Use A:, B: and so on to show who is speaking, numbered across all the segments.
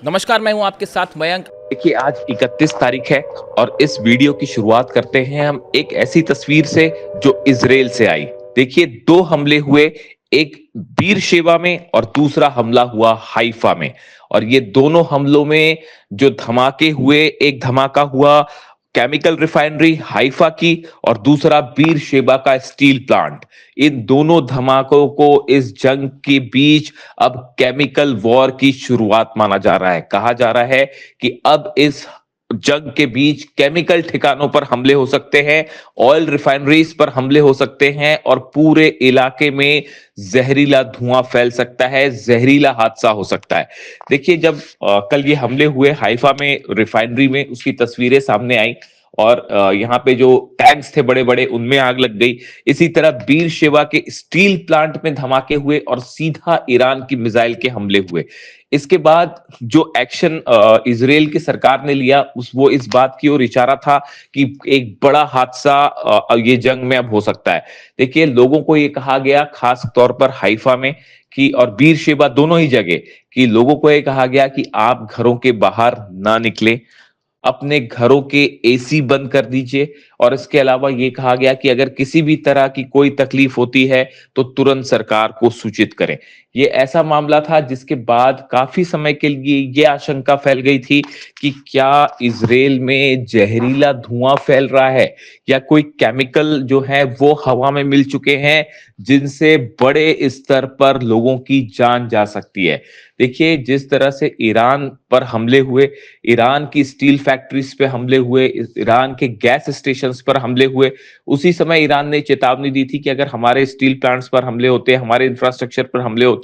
A: नमस्कार, मैं हूं आपके साथ मयंक।
B: देखिए आज 31 तारीख है और इस वीडियो की शुरुआत करते हैं हम एक ऐसी तस्वीर से जो इजराइल से आई। देखिए 2 हमले हुए, एक बीरशेबा में और दूसरा हमला हुआ हाइफा में। और ये दोनों हमलों में जो धमाके हुए, एक धमाका हुआ केमिकल रिफाइनरी हाइफा की और दूसरा बीरशेबा का स्टील प्लांट। इन दोनों धमाकों को इस जंग के बीच अब केमिकल वॉर की शुरुआत माना जा रहा है। कहा जा रहा है कि अब इस जंग के बीच केमिकल ठिकानों पर हमले हो सकते हैं, ऑयल रिफाइनरीज पर हमले हो सकते हैं और पूरे इलाके में जहरीला धुआं फैल सकता है, जहरीला हादसा हो सकता है। देखिए जब कल ये हमले हुए हाइफा में रिफाइनरी में, उसकी तस्वीरें सामने आई और यहाँ पे जो टैंक्स थे बड़े बड़े उनमें आग लग गई। इसी तरह बीरशेबा के स्टील प्लांट में धमाके हुए और सीधा ईरान की मिसाइल के हमले हुए। इसके बाद जो एक्शन इजराइल की सरकार ने लिया वो इस बात की ओर इशारा था कि एक बड़ा हादसा ये जंग में अब हो सकता है। देखिए लोगों को ये कहा गया, खास तौर पर हाइफा में कि और बीरशेबा दोनों ही जगह, कि लोगों को ये कहा गया कि आप घरों के बाहर ना निकलें, अपने घरों के एसी बंद कर दीजिए। और इसके अलावा ये कहा गया कि अगर किसी भी तरह की कोई तकलीफ होती है तो तुरंत सरकार को सूचित करें। ये ऐसा मामला था जिसके बाद काफी समय के लिए ये आशंका फैल गई थी कि क्या इजराइल में जहरीला धुआं फैल रहा है या कोई केमिकल जो है वो हवा में मिल चुके हैं जिनसे बड़े स्तर पर लोगों की जान जा सकती है। देखिए जिस तरह से ईरान पर हमले हुए, ईरान की स्टील फैक्ट्रीज पे हमले हुए, ईरान के गैस स्टेशंस पर हमले हुए, उसी समय ईरान ने चेतावनी दी थी कि अगर हमारे स्टील प्लांट्स पर हमले होते, हमारे इंफ्रास्ट्रक्चर पर हमले होते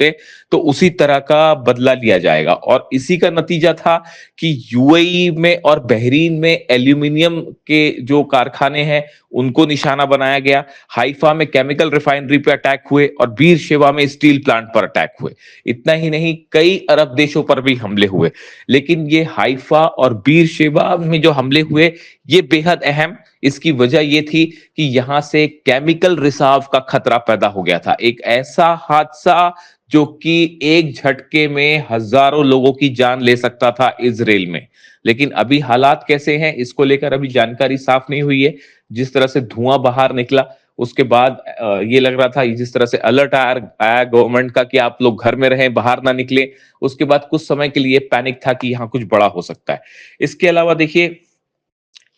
B: तो उसी तरह का बदला लिया जाएगा। और इसी का नतीजा था कि यूएई में और बहरीन में एल्यूमिनियम के जो कारखाने हैं उनको निशाना बनाया गया, हाइफा में केमिकल रिफाइनरी पे अटैक हुए और बीरशेबा में स्टील प्लांट पर अटैक हुए। इतना ही नहीं, कई अरब देशों पर भी हमले हुए। लेकिन ये हाइफा और बीरशेबा में जो हमले हुए ये बेहद अहम, इसकी वजह ये थी कि यहां से केमिकल रिसाव का खतरा पैदा हो गया था। एक ऐसा हादसा जो कि एक झटके में हजारों लोगों की जान ले सकता था इजराइल में। लेकिन अभी हालात कैसे हैं इसको लेकर अभी जानकारी साफ नहीं हुई है। जिस तरह से धुआं बाहर निकला उसके बाद ये लग रहा था, जिस तरह से अलर्ट आया गवर्नमेंट का कि आप लोग घर में रहें, बाहर ना निकलें, उसके बाद कुछ समय के लिए पैनिक था कि यहाँ कुछ बड़ा हो सकता है। इसके अलावा देखिए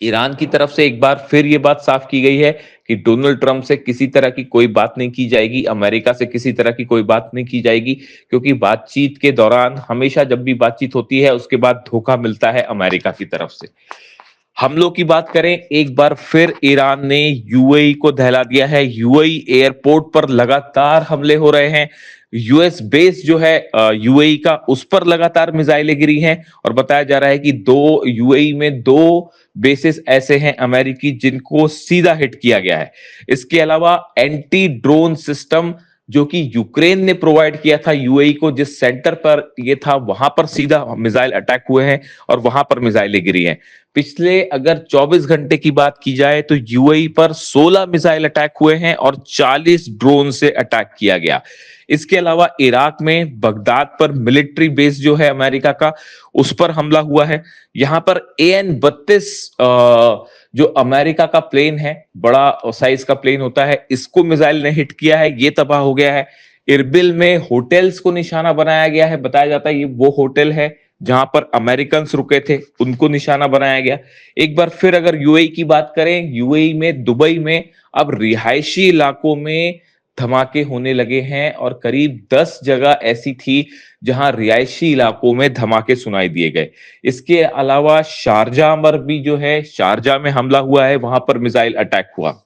B: ईरान की तरफ से एक बार फिर ये बात साफ की गई है कि डोनाल्ड ट्रंप से किसी तरह की कोई बात नहीं की जाएगी, अमेरिका से किसी तरह की कोई बात नहीं की जाएगी, क्योंकि बातचीत के दौरान हमेशा जब भी बातचीत होती है उसके बाद धोखा मिलता है अमेरिका की तरफ से। हमलों की बात करें, एक बार फिर ईरान ने यूएई को दहला दिया है। यूएई एयरपोर्ट पर लगातार हमले हो रहे हैं। यूएस बेस जो है यूएई का, उस पर लगातार मिसाइलें गिरी हैं और बताया जा रहा है कि यूएई में दो बेसिस ऐसे हैं अमेरिकी जिनको सीधा हिट किया गया है। इसके अलावा एंटी ड्रोन सिस्टम जो कि यूक्रेन ने प्रोवाइड किया था यूएई को, जिस सेंटर पर ये था वहां पर सीधा मिसाइल अटैक हुए हैं और वहां पर मिसाइलें गिरी हैं। पिछले अगर 24 घंटे की बात की जाए तो यूएई पर 16 मिसाइल अटैक हुए हैं और 40 ड्रोन से अटैक किया गया। इसके अलावा इराक में बगदाद पर मिलिट्री बेस जो है अमेरिका का, उस पर हमला हुआ है। यहां पर AN-32 जो अमेरिका का प्लेन है, बड़ा साइज का प्लेन होता है, इसको मिसाइल ने हिट किया है, ये तबाह हो गया है। इरबिल में होटल्स को निशाना बनाया गया है, बताया जाता है ये वो होटल है जहां पर अमेरिकन रुके थे, उनको निशाना बनाया गया। एक बार फिर अगर यूएई की बात करें, यूएई में दुबई में अब रिहायशी इलाकों में धमाके होने लगे हैं और करीब 10 जगह ऐसी थी जहां रिहायशी इलाकों में धमाके सुनाई दिए गए। इसके अलावा शारजाह पर भी जो है, शारजाह में हमला हुआ है, वहां पर मिसाइल अटैक हुआ।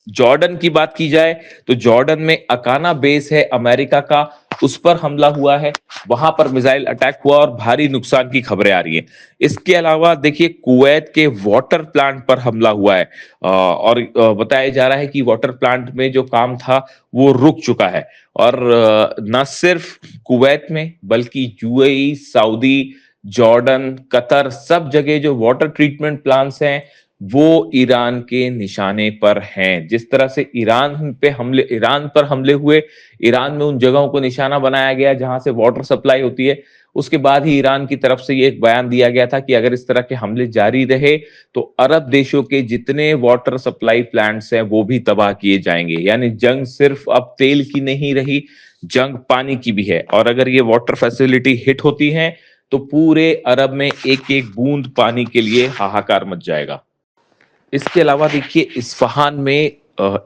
B: जॉर्डन की बात की जाए तो जॉर्डन में अकाना बेस है अमेरिका का, उस पर हमला हुआ है, वहां पर मिसाइल अटैक हुआ और भारी नुकसान की खबरें आ रही हैं। इसके अलावा देखिए कुवैत के वाटर प्लांट पर हमला हुआ है और बताया जा रहा है कि वाटर प्लांट में जो काम था वो रुक चुका है। और न सिर्फ कुवैत में बल्कि यूएई, सऊदी, जॉर्डन, कतर, सब जगह जो वाटर ट्रीटमेंट प्लांट्स हैं वो ईरान के निशाने पर हैं। जिस तरह से ईरान पर हमले हुए, ईरान में उन जगहों को निशाना बनाया गया जहां से वाटर सप्लाई होती है, उसके बाद ही ईरान की तरफ से ये एक बयान दिया गया था कि अगर इस तरह के हमले जारी रहे तो अरब देशों के जितने वाटर सप्लाई प्लांट्स हैं वो भी तबाह किए जाएंगे। यानी जंग सिर्फ अब तेल की नहीं रही, जंग पानी की भी है। और अगर ये वाटर फैसिलिटी हिट होती है तो पूरे अरब में एक एक बूंद पानी के लिए हाहाकार मच जाएगा। इसके अलावा देखिए इस्फहान में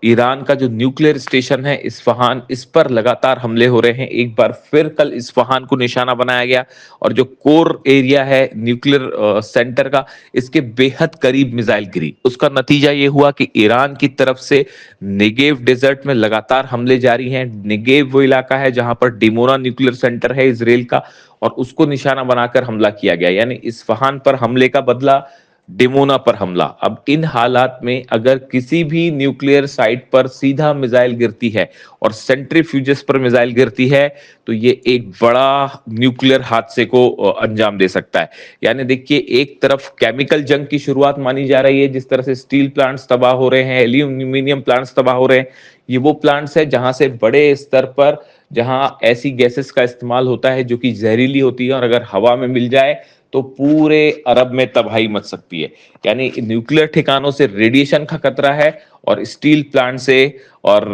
B: ईरान का जो न्यूक्लियर स्टेशन है इस्फहान, इस पर लगातार हमले हो रहे हैं। एक बार फिर कल इस्फहान को निशाना बनाया गया और जो कोर एरिया है न्यूक्लियर सेंटर का, इसके बेहद करीब मिसाइल गिरी। उसका नतीजा ये हुआ कि ईरान की तरफ से नेगेव डेजर्ट में लगातार हमले जारी हैं। नेगेव वो इलाका है जहां पर डिमोना न्यूक्लियर सेंटर है इसराइल का, और उसको निशाना बनाकर हमला किया गया। यानी इस्फहान पर हमले का बदला, डिमोना पर हमला। अब इन हालात में अगर किसी भी न्यूक्लियर साइट पर सीधा मिसाइल गिरती है और सेंट्रीफ्यूजेस पर मिसाइल गिरती है तो ये एक बड़ा न्यूक्लियर हादसे को अंजाम दे सकता है। यानी देखिए एक तरफ केमिकल जंग की शुरुआत मानी जा रही है, जिस तरह से स्टील प्लांट्स तबाह हो रहे हैं, एल्यूमिनियम प्लांट्स तबाह हो रहे हैं। ये वो प्लांट्स है जहां से बड़े स्तर पर, जहां ऐसी गैसेस का इस्तेमाल होता है जो कि जहरीली होती है और अगर हवा में मिल जाए तो पूरे अरब में तबाही मच सकती है। यानी न्यूक्लियर ठिकानों से रेडिएशन का खतरा है और स्टील प्लांट से और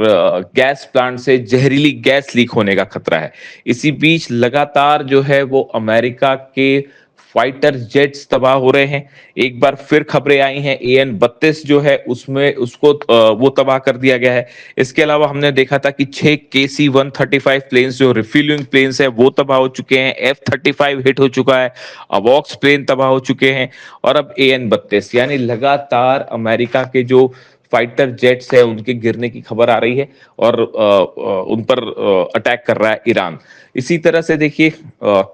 B: गैस प्लांट से जहरीली गैस लीक होने का खतरा है। इसी बीच लगातार जो है वो अमेरिका के फाइटर जेट्स तबाह हो रहे हैं। एक बार फिर खबरें आई हैं AN-32 जो है उसमें उसको वो तबाह कर दिया गया है। इसके अलावा हमने देखा था कि 6 KC-135 प्लेन्स जो रिफ्यूलिंग प्लेन्स है वो तबाह हो चुके हैं। F-35 हिट हो चुका है, अवॉक्स प्लेन तबाह हो चुके हैं और अब AN-32। यानी लगातार अमेरिका के जो फाइटर जेट्स है उनके गिरने की खबर आ रही है और उन पर अटैक कर रहा है ईरान। इसी तरह से देखिए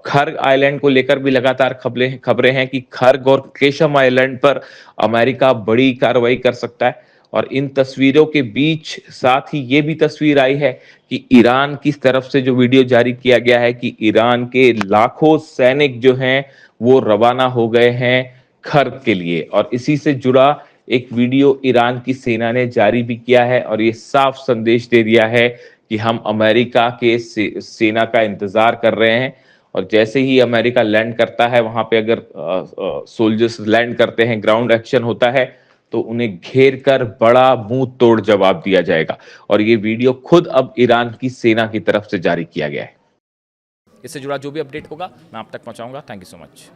B: खर्ग आइलैंड को लेकर भी लगातार खबरें हैं कि खर्ग और केशम आइलैंड पर अमेरिका बड़ी कार्रवाई कर सकता है। और इन तस्वीरों के बीच साथ ही ये भी तस्वीर आई है कि ईरान की तरफ से जो वीडियो जारी किया गया है कि ईरान के लाखों सैनिक जो हैं वो रवाना हो गए हैं खर्ग के लिए। और इसी से जुड़ा एक वीडियो ईरान की सेना ने जारी भी किया है और ये साफ संदेश दे दिया है कि हम अमेरिका के सेना का इंतजार कर रहे हैं। और जैसे ही अमेरिका लैंड करता है वहां पे, अगर सोल्जर्स लैंड करते हैं, ग्राउंड एक्शन होता है, तो उन्हें घेर कर बड़ा मुंह तोड़ जवाब दिया जाएगा। और ये वीडियो खुद अब ईरान की सेना की तरफ से जारी किया गया है।
A: इससे जुड़ा जो भी अपडेट होगा मैं आप तक पहुंचाऊंगा। Thank you so much.